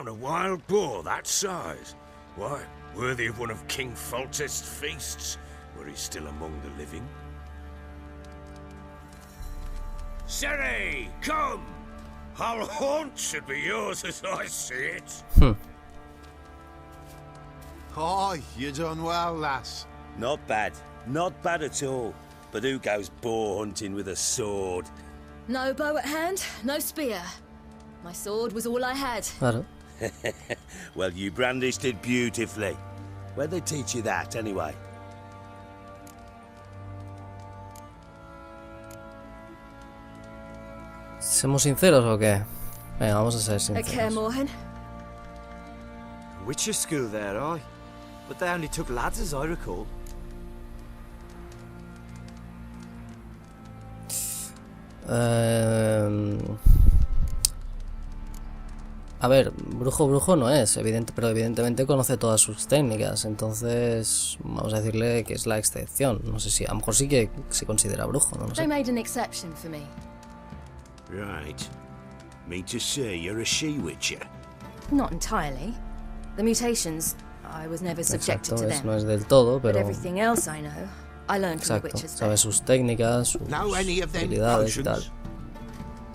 a wild boar that size? Why, worthy of one of King Foltest's feasts, were he still among the living. Ciri, come! Our haunt should be yours as I see it. Oh, you done well, lass. Not bad. Not bad at all. But who goes boar hunting with a sword? No bow at hand, no spear. My sword was all I had. Claro. Well, you brandished it beautifully. Where'd they teach you that, anyway? ¿Somos sinceros o qué? Venga, vamos a ser At sinceros. Caermorhen, Witcher school there, aye. But they only took lads, as I recall. A ver, brujo no es, pero evidentemente conoce todas sus técnicas, entonces vamos a decirle que es la excepción. No sé si, a lo mejor sí que se considera brujo, no lo they sé. made an exception for me. Right. Mean to say you're a she-witcher? Not entirely. The mutations, I was never subjected Exacto, to them. no es del todo, But pero everything else I know, I learned from the exacto, witches sabe there. sus técnicas, sus Know any of them habilidades y tal. potions?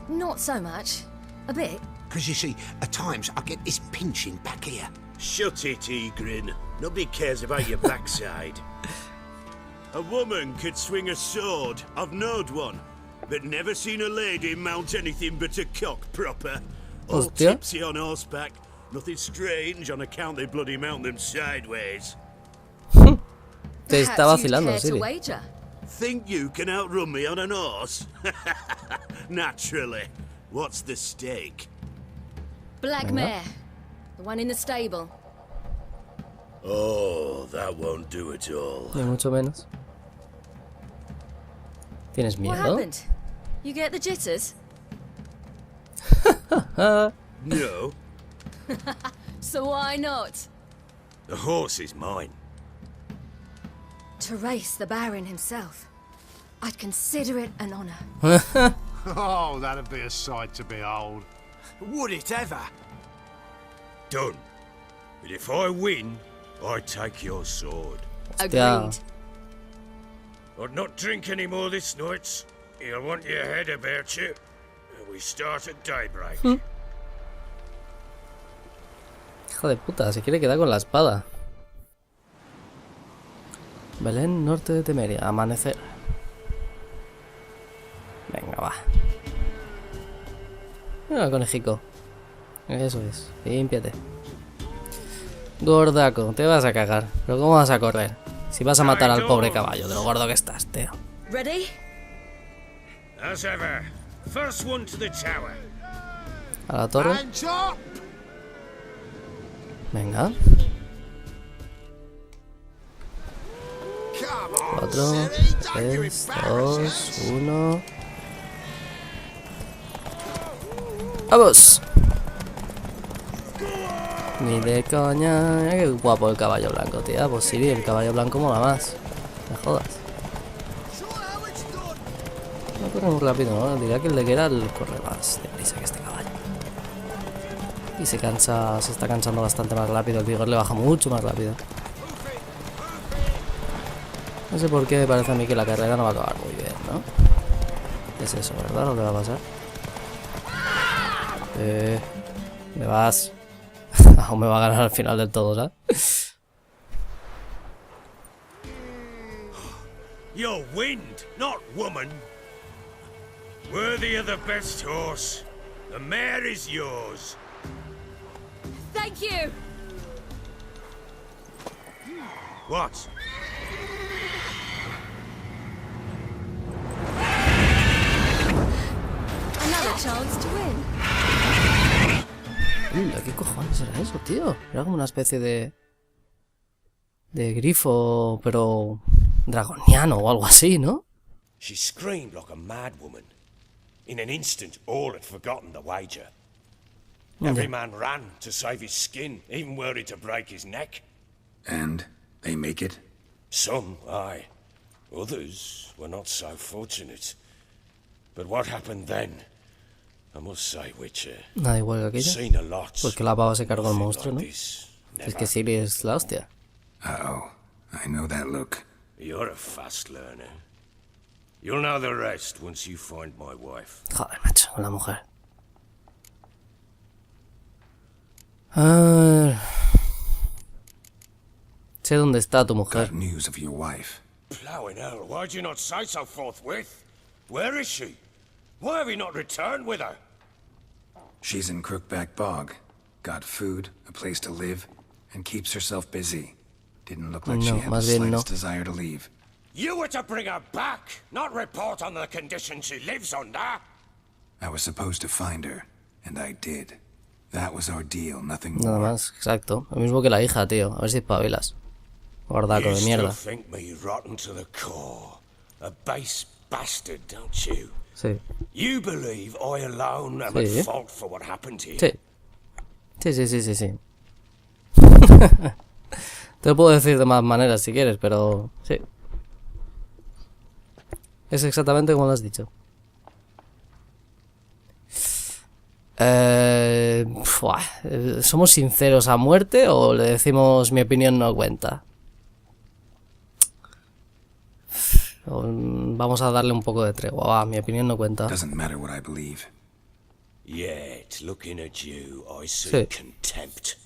Not so much. A bit. Because you see, at times I get this pinching back here. Shut it, Egrin. Nobody cares about your backside. A woman could swing a sword. I've knowed one. But never seen a lady mount anything but a cock proper. All Hostia. tipsy on horseback. Nothing strange on account they bloody mount them sideways. Te está Perhaps you'd vacilando, care to Ciri. wager. Think you can outrun me on an horse? Naturally. What's the stake? Black mare. The one in the stable. Oh, that won't do at all. Ni mucho menos. ¿Tienes What miedo? happened? You get the jitters? No, So why not? the horse is mine. To race the Baron himself. I'd consider it an honor. Oh, that'd be a sight to behold. Would it ever? Done. But if I win, I take your sword. Hostia. Agreed. I'd not drink any more this night. You'll want your head about you. We start at daybreak. Hijo de puta, se quiere quedar con la espada. Belén, norte de Temeria. Amanecer. Venga, va. Mira, conejico. Eso es. Límpiate. Gordaco, te vas a cagar. Pero ¿cómo vas a correr? Si vas a matar al pobre caballo, de lo gordo que estás, tío. Ready? As ever, first one to the tower. A la torre. And chop! Venga. Come on, 4, Ciri, don't you 3, embarrass 2, us. 1. ¡Vamos! Ni de coña. Mira qué guapo el caballo blanco, tía. Pues sí, el caballo blanco mola más. Me jodas. No corre muy rápido, ¿no? Diría que el de Geralt corre más deprisa que este caballo. Y se está cansando bastante más rápido. El vigor le baja mucho más rápido. No sé por qué me parece a mí que la carrera no va a acabar muy bien, ¿no? Es eso, ¿verdad? Lo que va a pasar. Me vas. Aún me va a ganar al final del todo, ¿sabes? You're wind, not woman. Worthy of the best horse. The mare is yours. Thank you! What? Another chance to win. Mira, ¿qué cojones era eso, tío? Era como una especie de grifo, pero dragoniano o algo así, ¿no? She screamed like a mad woman. In an instant, all had forgotten the wager. Every man ran to save his skin, even were it to break his neck. And they make it? Some, aye. Others were not so fortunate. But what happened then? I must say, Witcher, Nada igual que aquella. seen a lot. Porque la pava se cargó al Nothing monstruo, ¿no? like this. Es que Ciri es la hostia. Uh-oh. I know that look. You're a fast learner. You'll know the rest once you find my wife. Joder, macho, con la mujer. Ah, sé dónde está tu mujer. Got news of your wife. Plowing hell, why'd you not say so forthwith? Where is she? Why have you not returned with her? She's in Crookback Bog. Got food, a place to live, and keeps herself busy. Didn't look like she No, had the más bien no. slightest desire to leave. You were to bring her back, not report on the conditions she lives under. I was supposed to find her, and I did. That was our deal, nothing Nada more. más, exacto. Lo mismo que la hija, tío. A ver si espabilas. Gordaco You de still mierda. think me rotten to the core. A base bastard, don't you? Sí. You believe I alone am Sí. at fault for what happened here? Sí. Sí. Te lo puedo decir de más maneras si quieres, pero sí. Es exactamente como lo has dicho. ¿Somos sinceros a muerte o le decimos mi opinión no cuenta? Vamos a darle un poco de tregua. Va, mi opinión no cuenta. Doesn't matter what I believe. Yet, looking at you, I see Sí. contempt.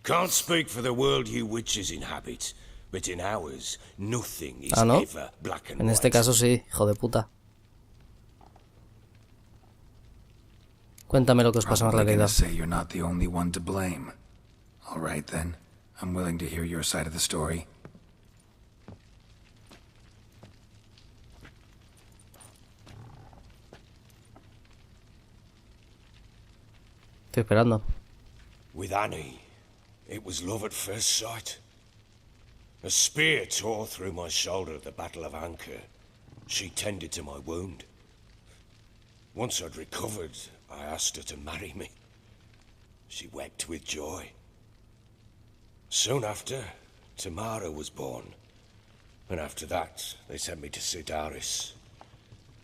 Can't speak for the world you witches inhabit, but in ours, nothing is ¿no? ever black and En white. este caso sí, hijo de puta. Cuéntame lo que os pasa en Probably gonna realidad. say you're not the only one to blame. All right then. I'm willing to hear your side of the story. Estoy esperando. With Annie, it was love at first sight. A spear tore through my shoulder at the Battle of Anchor. She tended to my wound. Once I'd recovered, I asked her to marry me. She wept with joy. Soon after, Tamara was born. And after that, they sent me to Sidaris.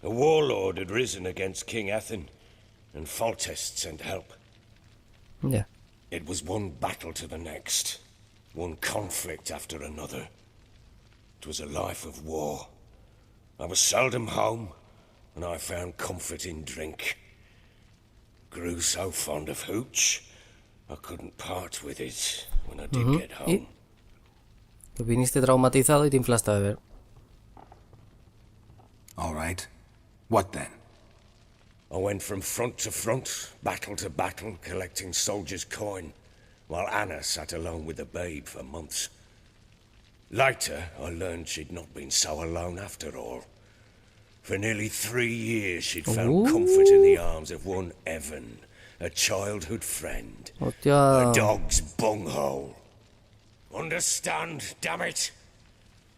A warlord had risen against King Ethan, and Foltest sent help. Ya. It was one battle to the next, one conflict after another. It was a life of war. I was seldom home, and I found comfort in drink. Grew so fond of hooch, I couldn't part with it when I did get home. Pues viniste traumatizado y te inflaste a beber. All right. What then? I went from front to front, battle to battle, collecting soldiers' coin, while Anna sat alone with the babe for months. Later, I learned she'd not been so alone after all. For nearly 3 years, she'd found comfort in the arms of one Evan, a childhood friend. A Hostia. dog's bunghole. Understand, damn it?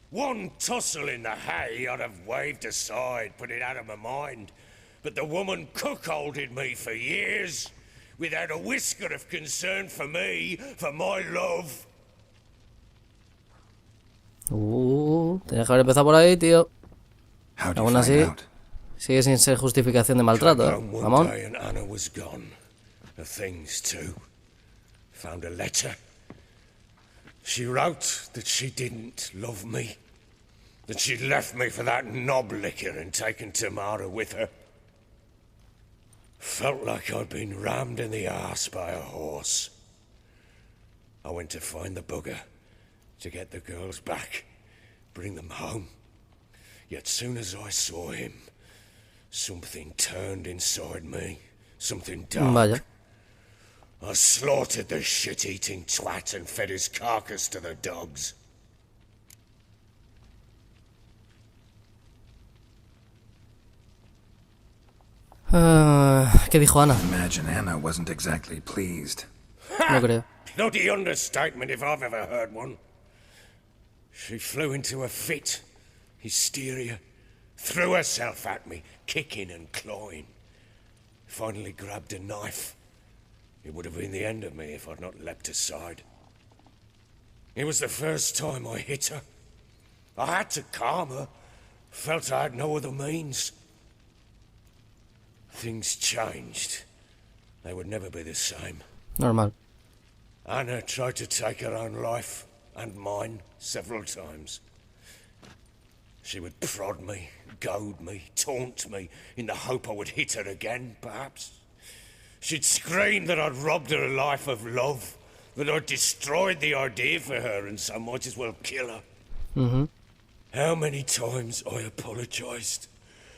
One tussle in the hay I'd have waved aside, put it out of my mind. But the woman cuckolded me for years, without a whisker of concern for me, for my love. Tenía que haber empezado por ahí, tío. How'd you Aún find así, out? sigue sin ser justificación de maltrato, ¿eh? Home one Ramón. day and Anna was gone. Her things too. Found a letter. She wrote that she didn't love me. That she'd left me for that knob licker and taken Tamara with her. Felt like I'd been rammed in the arse by a horse. I went to find the bugger, to get the girls back, bring them home. Yet soon as I saw him, something turned inside me, something dark. Vaya. I slaughtered the shit-eating twat and fed his carcass to the dogs. ¿Qué dijo Ana? Imagine Anna wasn't exactly pleased. No creo. Bloody understatement if I've ever heard one. She flew into a fit, hysteria, threw herself at me, kicking and clawing. Finally grabbed a knife. It would have been the end of me if I'd not leapt aside. It was the first time I hit her. I had to calm her. Felt I had no other means. Things changed. They would never be the same. Normal. Anna tried to take her own life, and mine, several times. She would prod me, goad me, taunt me, in the hope I would hit her again, perhaps. She'd scream that I'd robbed her a life of love, that I'd destroyed the idea for her, and so might as well kill her. Mm-hmm. How many times I apologized.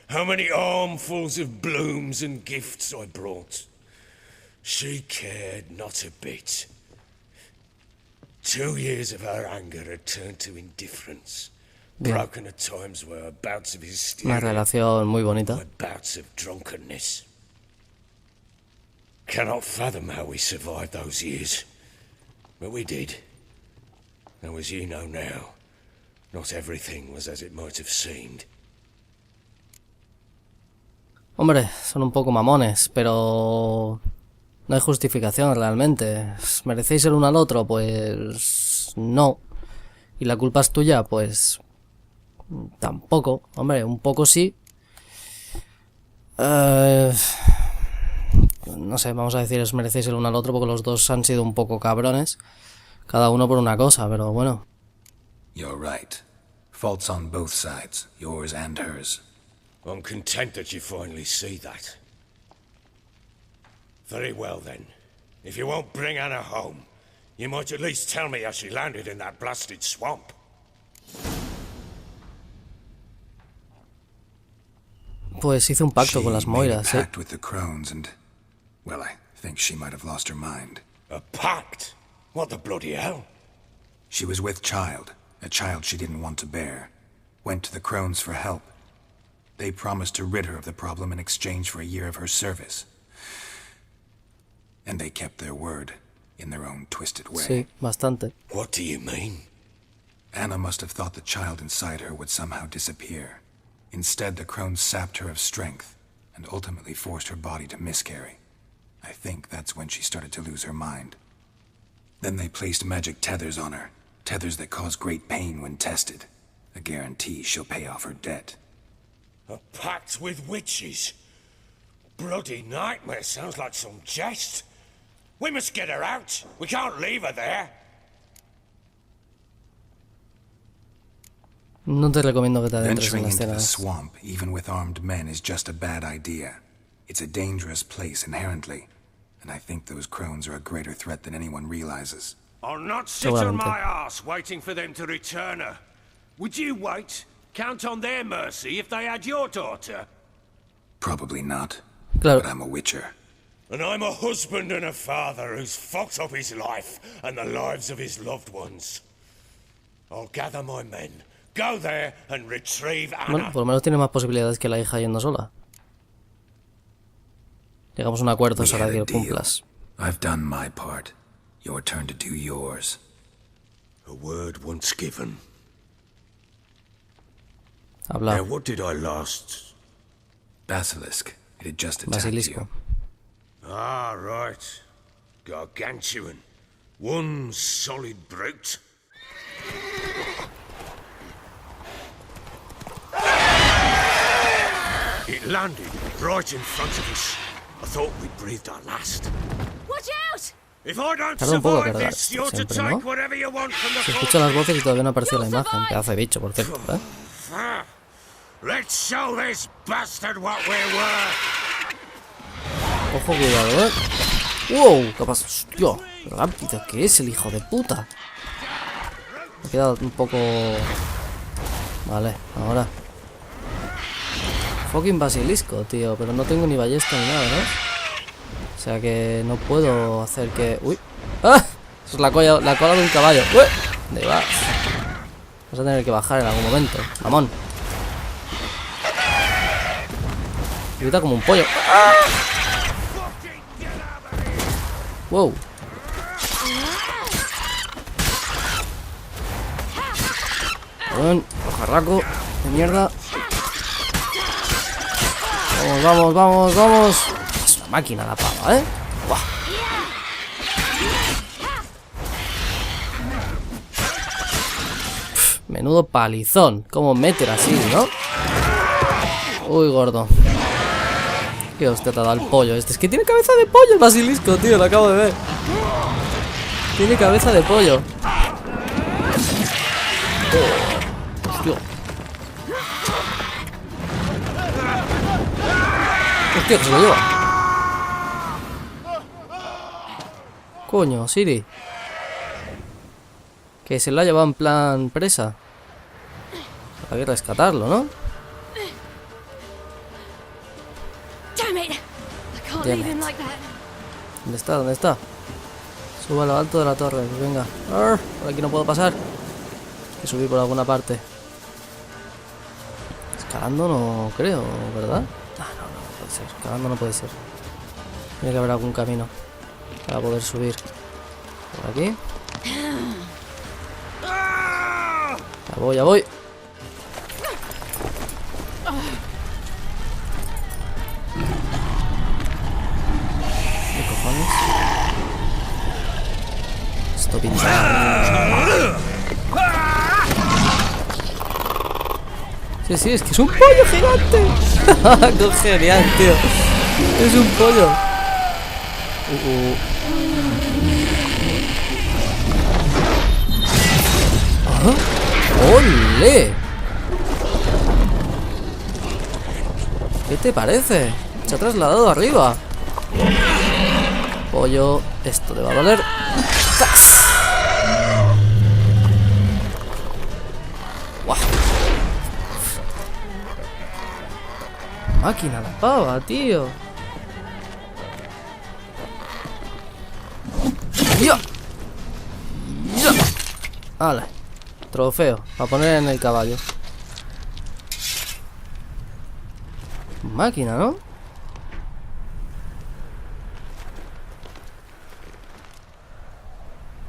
How many armfuls of blooms and gifts I brought. She cared not a bit. 2 years of her anger had turned to indifference. Bien. Broken at times were bouts of Una hysteria, relación muy bonita. were bouts of drunkenness. Cannot fathom how we survived those years. But we did. Though as you know now, not everything was as it might have seemed. Hombre, son un poco mamones, pero no hay justificación realmente. ¿Merecéis el uno al otro? Pues no. ¿Y la culpa es tuya? Pues tampoco. Hombre, un poco sí. No sé, vamos a decir, os merecéis el uno al otro porque los dos han sido un poco cabrones. Cada uno por una cosa, pero bueno. You're right. Faults on both sides, yours and hers. I'm content that you finally see that. Very well then. If you won't bring Anna home, you might at least tell me how she landed in that blasted swamp. Pues hice un pacto con las Moiras, She made a pact with the crones and, well, I think she might have lost her mind. A pact? What the bloody hell? She was with child, a child she didn't want to bear. Went to the crones for help. They promised to rid her of the problem in exchange for a year of her service. And they kept their word, in their own twisted way. Sí, bastante. What do you mean? Anna must have thought the child inside her would somehow disappear. Instead, the crones sapped her of strength, and ultimately forced her body to miscarry. I think that's when she started to lose her mind. Then they placed magic tethers on her, tethers that cause great pain when tested. A guarantee she'll pay off her debt. A pact with witches? Bloody nightmare, sounds like some jest. We must get her out. We can't leave her there. No te recomiendo que te adentres en Venturing las into the escenas. swamp, even with armed men, is just a bad idea. It's a dangerous place inherently, and I think those crones are a greater threat than anyone realizes. I'll not sit on Seguramente. my arse waiting for them to return her. Would you wait? Count on their mercy if they had your daughter? Probably not, Claro. but I'm a witcher. And I'm a husband and a father who's fucked up his life and the lives of his loved ones. I'll gather my men, go there and retrieve Bueno, Anna. por lo menos tiene más posibilidades que la hija yendo sola. Llegamos a un acuerdo, We es hora had de a que lo deal. cumplas. I've done my part. Your turn to do yours. A word once given. Habla. Now, what did I last... Basilisk. It had just attacked Basilisco. you. Ah, right. Gargantuan. One solid brute. It landed right in front of us. I thought we'd breathed our last. Watch out! If I don't Tarda un poco a survive cargar this, esto you're to siempre, take ¿no? whatever you want from the Se force. escuchan las voces y todavía no apareció la imagen. Pedazo de bicho, por cierto, ¿eh? Ah, let's show this bastard what we're worth. Ojo, cuidado, ¿eh? ¡Wow! ¿Qué pasa? ¡Hostia! ¡Qué rápido que es el hijo de puta! Me he quedado un poco... Vale, ahora. Fucking basilisco, tío. Pero no tengo ni ballesta ni nada, ¿no? O sea que no puedo hacer que... ¡Uy! ¡Ah! Eso es la cola de un caballo. ¡Uy! ¿Dónde vas? Vas a tener que bajar en algún momento. ¡Mamón! Grita como un pollo. ¡Ah! ¡Wow! Cabrón, pajarraco de mierda. Vamos, vamos, vamos, vamos. Es una máquina la pava, ¿eh? ¡Buah! Pff, menudo palizón. ¿Cómo meter así, no? Uy, gordo. Qué hostia te ha dado el pollo este. Es que tiene cabeza de pollo el basilisco, tío. Lo acabo de ver. Tiene cabeza de pollo. Hostia. Hostia, que se lo lleva. Coño, Ciri. Que se lo ha llevado en plan presa. Hay que rescatarlo, ¿no? ¿Dónde está? ¿Dónde está? Sube a lo alto de la torre. Pues venga. Por aquí no puedo pasar. Hay que subir por alguna parte. Escalando no creo, ¿verdad? Ah, no puede ser. Escalando no puede ser. Tiene que haber algún camino para poder subir. Por aquí. Ya voy. ¿Qué cojones? Esto pinta. Sí, es que es un pollo gigante. ¡Qué genial, tío! Es un pollo. ¡Ole! ¿Qué te parece? Se ha trasladado arriba. Pollo, esto te va a doler. ¡Zas! ¡Guau! Máquina la pava, tío. ¡Ya! ¡Ya! ¡Hala! Trofeo, para poner en el caballo. Máquina, ¿no?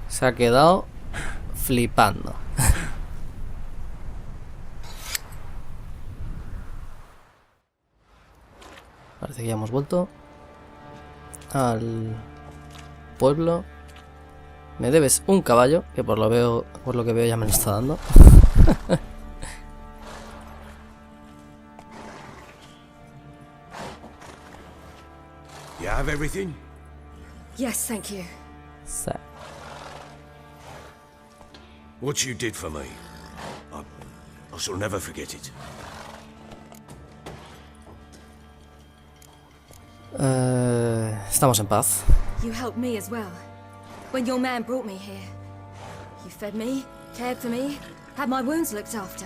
Se ha quedado flipando. Parece que ya hemos vuelto al pueblo. Me debes un caballo, que por lo que veo ya me lo está dando. You have everything? Yes, thank you. What you did for me, I shall never forget it. Estamos en paz. You helped me as well. When your man brought me here, you fed me, cared for me, had my wounds looked after.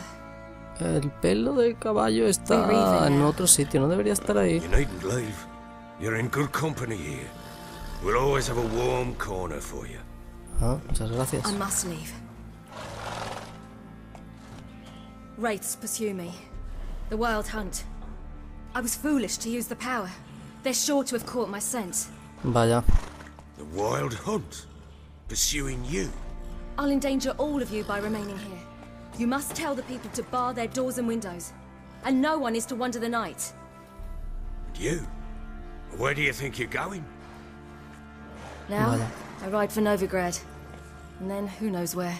El pelo del caballo está en otro sitio, no debería estar ahí. You needn't leave. You're in good company here. We'll always have a warm corner for you. Ah, muchas gracias. I must leave. Wraiths pursue me. The wild hunt. I was foolish to use the power. They're sure to have caught my scent. Vaya. The wild hunt? Pursuing you? I'll endanger all of you by remaining here. You must tell the people to bar their doors and windows. And no one is to wander the night. And you? Where do you think you're going? Now, Vale. I ride for Novigrad. And then who knows where.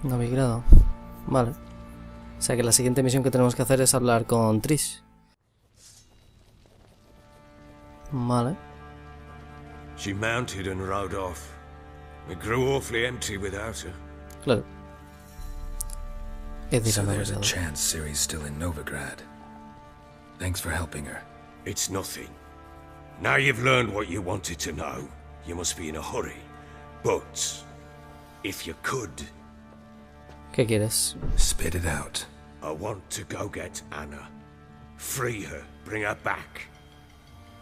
Novigrado. Vale. O sea que la siguiente misión que tenemos que hacer es hablar con Trish. Vale. She mounted and rode off. It grew awfully empty without her. Claro. Es decir, So there's a Novigrado. chance Ciri's still in Novigrad. Thanks for helping her. It's nothing. Now you've learned what you wanted to know, you must be in a hurry. But, if you could, ¿Qué quieres? Spit it out. I want to go get Anna. Free her, bring her back.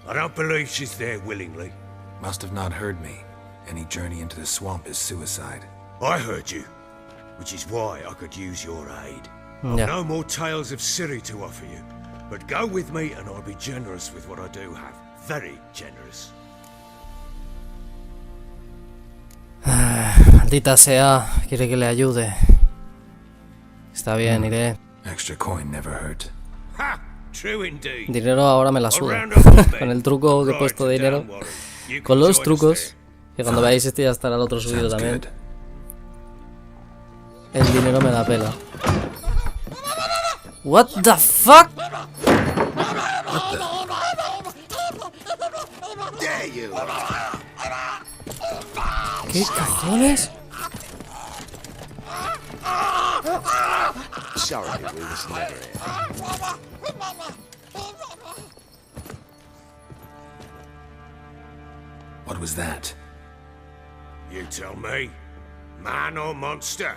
I don't believe she's there willingly. Must have not heard me. Any journey into the swamp is suicide. I heard you, which is why I could use your aid. Ya. No more tales of Ciri to offer you, but go with me and I'll be generous with what I do have. Very generous. Maldita sea, quiere que le ayude. Está bien, iré. Extra coin never hurt. Ha! True indeed. Dinero ahora me la suda. Con el truco que he puesto de dinero. Con los trucos. Que cuando veáis este ya estará el otro subido Sounds también. good. El dinero me da pela. What the fuck? What ¿Qué cojones? Sorry, we was never here. What was that? You tell me. Man or monster?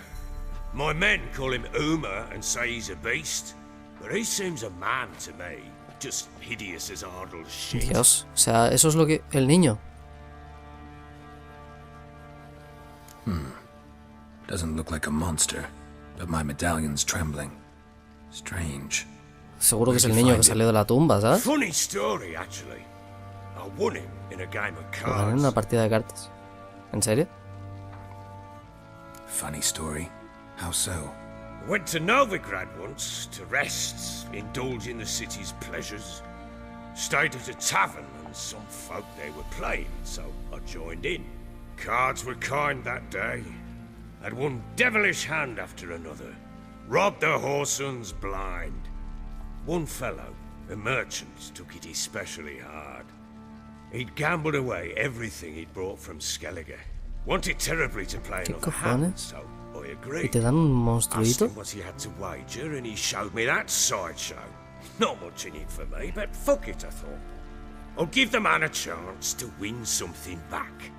My men call him Uma and say he's a beast. But he seems a man to me. Just hideous as Ardle's shit. Dios, o sea, eso es lo que... El niño. Doesn't look like a monster, but my medallion's trembling. Strange. Seguro que es el niño que salió de la tumba, ¿sabes? Funny story, actually. I won him in a game of Lo gané en una cards. partida de cartas. ¿En serio? Funny story. How so? Went to Novigrad once to rest, indulge in the city's pleasures. Stayed at a tavern and some folk they were playing, so I joined in. Cards were kind that day. Had one devilish hand after another. Robbed the whoresons blind. One fellow, a merchant, took it especially hard. He'd gambled away everything he'd brought from Skellige. Wanted terribly to play ¿Qué another hand, cojones? so I ¿Y agreed. te dan un Asked monstruito? him what he had to wager, and he showed me that sideshow. Not much in it for me, but fuck it, I thought. I'll give the man a chance to win something back.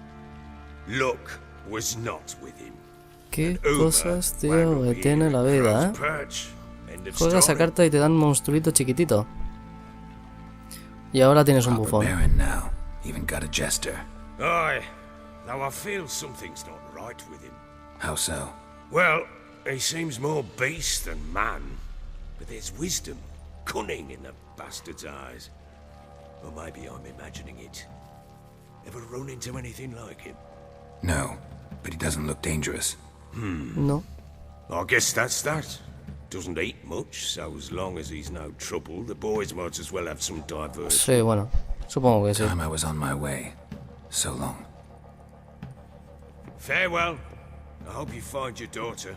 Luck was not with him. ¿Qué Uma cosas, tío, wound que up tiene here la in vida, Crow's eh? Perch. End of Juegas a story. carta y te dan un monstruito chiquitito. Y ahora tienes un Proper bufón. Baron now. Even got a jester. Aye, though I feel something's not right with him. How so? Well, he seems more beast than man, but there's wisdom, cunning in the bastard's eyes. Or maybe I'm imagining it. Ever run into anything like him? No, but he doesn't look dangerous. No. I guess that's that. Doesn't eat much, so as long as he's no trouble, the boys might as well have some diversion. Sí, bueno. Supongo que sí. Time I was on my way. So long. Farewell. I hope you find your daughter.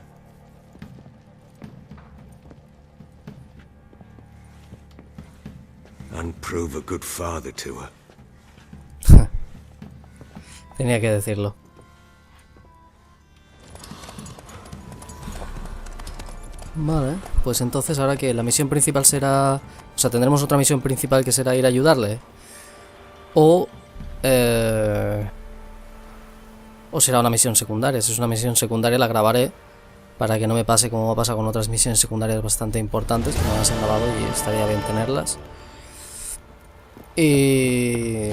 And prove a good father to her. Tenía que decirlo. Vale, pues entonces ahora que la misión principal será... O sea, tendremos otra misión principal que será ir a ayudarle. O será una misión secundaria. Si es una misión secundaria la grabaré para que no me pase como pasa con otras misiones secundarias bastante importantes que no las he grabado y estaría bien tenerlas. Y...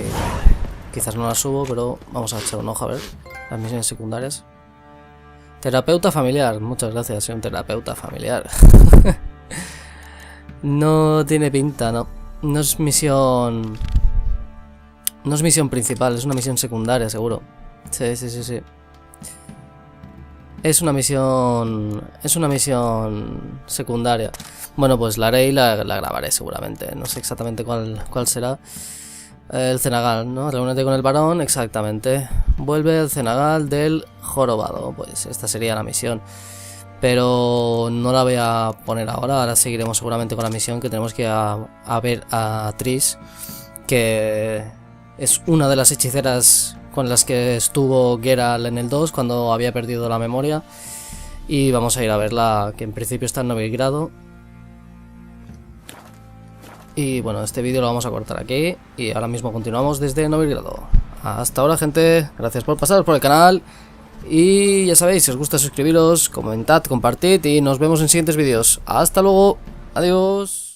quizás no las subo, pero vamos a echar un ojo a ver las misiones secundarias. Terapeuta familiar, muchas gracias, soy un terapeuta familiar. No tiene pinta, no. No es misión... No es misión principal, es una misión secundaria, seguro. Sí. Es una misión secundaria. Bueno, pues la haré y la grabaré seguramente. No sé exactamente cuál será. El cenagal, ¿no? Reúnete con el Barón, exactamente. Vuelve al cenagal del jorobado. Pues esta sería la misión. Pero no la voy a poner ahora. Ahora seguiremos seguramente con la misión que tenemos que ir a ver a Tris, que es una de las hechiceras con las que estuvo Geralt en el 2 cuando había perdido la memoria. Y vamos a ir a verla, que en principio está en Novigrado. Y bueno, este vídeo lo vamos a cortar aquí. Y ahora mismo continuamos desde Novigrado. Hasta ahora, gente. Gracias por pasar por el canal. Y ya sabéis, si os gusta suscribiros, comentad, compartid. Y nos vemos en siguientes vídeos. Hasta luego. Adiós.